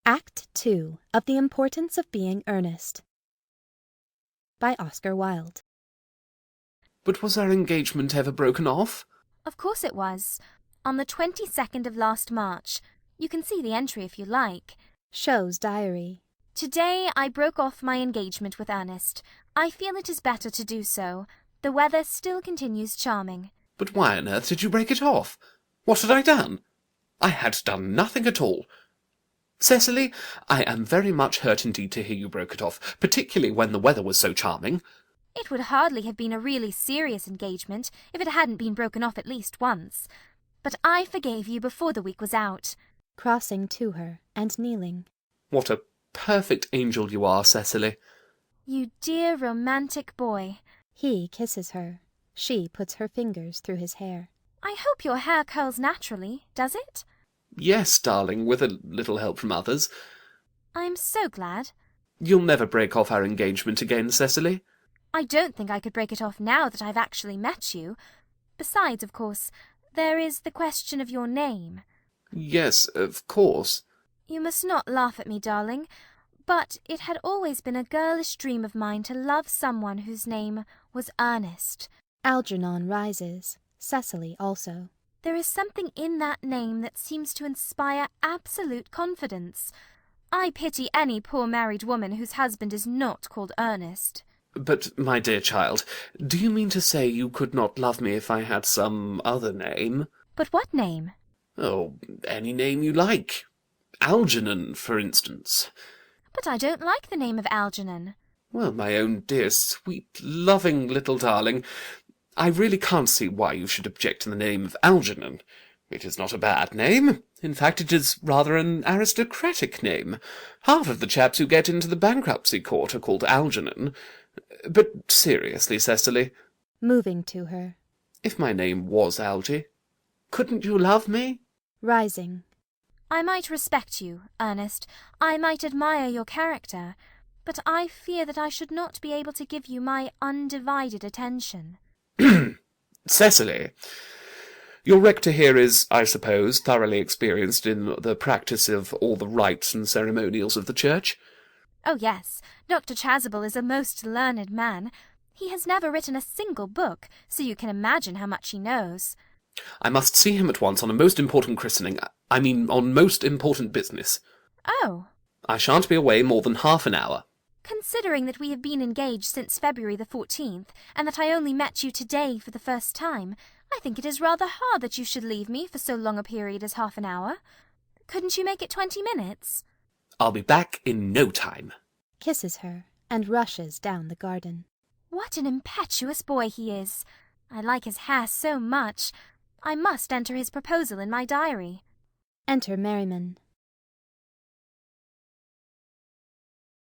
Act 2 of The Importance of Being Earnest by Oscar Wilde. But was our engagement ever broken off? Of course it was. On the 22nd of last March. You can see the entry if you like. Show's diary. Today I broke off my engagement with Ernest. I feel it is better to do so. The weather still continues charming. But why on earth did you break it off? What had I done? I had done nothing at all. Cecily, I am very much hurt indeed to hear you broke it off, particularly when the weather was so charming. It would hardly have been a really serious engagement if it hadn't been broken off at least once. But I forgave you before the week was out. Crossing to her and kneeling. What a perfect angel you are, Cecily. You dear romantic boy. He kisses her. She puts her fingers through his hair. I hope your hair curls naturally, does it? Yes, darling, with a little help from others. I'm so glad. You'll never break off our engagement again, Cecily? I don't think I could break it off now that I've actually met you. Besides, of course, there is the question of your name. Yes, of course. You must not laugh at me, darling, but it had always been a girlish dream of mine to love someone whose name was Ernest. Algernon rises. Cecily also. There is something in that name that seems to inspire absolute confidence. I pity any poor married woman whose husband is not called Ernest. But, my dear child, do you mean to say you could not love me if I had some other name? But what name? Oh, any name you like. Algernon, for instance. But I don't like the name of Algernon. Well, my own dear, sweet, loving little darling, I really can't see why you should object to the name of Algernon. It is not a bad name. In fact, it is rather an aristocratic name. Half of the chaps who get into the bankruptcy court are called Algernon. But seriously, Cecily. Moving to her. If my name was Algy, couldn't you love me? Rising. I might respect you, Ernest. I might admire your character. But I fear that I should not be able to give you my undivided attention. Cecily, your rector here is, I suppose, thoroughly experienced in the practice of all the rites and ceremonials of the church? Oh, yes. Dr. Chasuble is a most learned man. He has never written a single book, so you can imagine how much he knows. I must see him at once on a most important christening. I mean, on most important business. Oh. I shan't be away more than half an hour. Considering that we have been engaged since February the 14th, and that I only met you today for the first time, I think it is rather hard that you should leave me for so long a period as half an hour. Couldn't you make it 20 minutes? I'll be back in no time. Kisses her and rushes down the garden. What an impetuous boy he is. I like his hair so much. I must enter his proposal in my diary. Enter Merriman.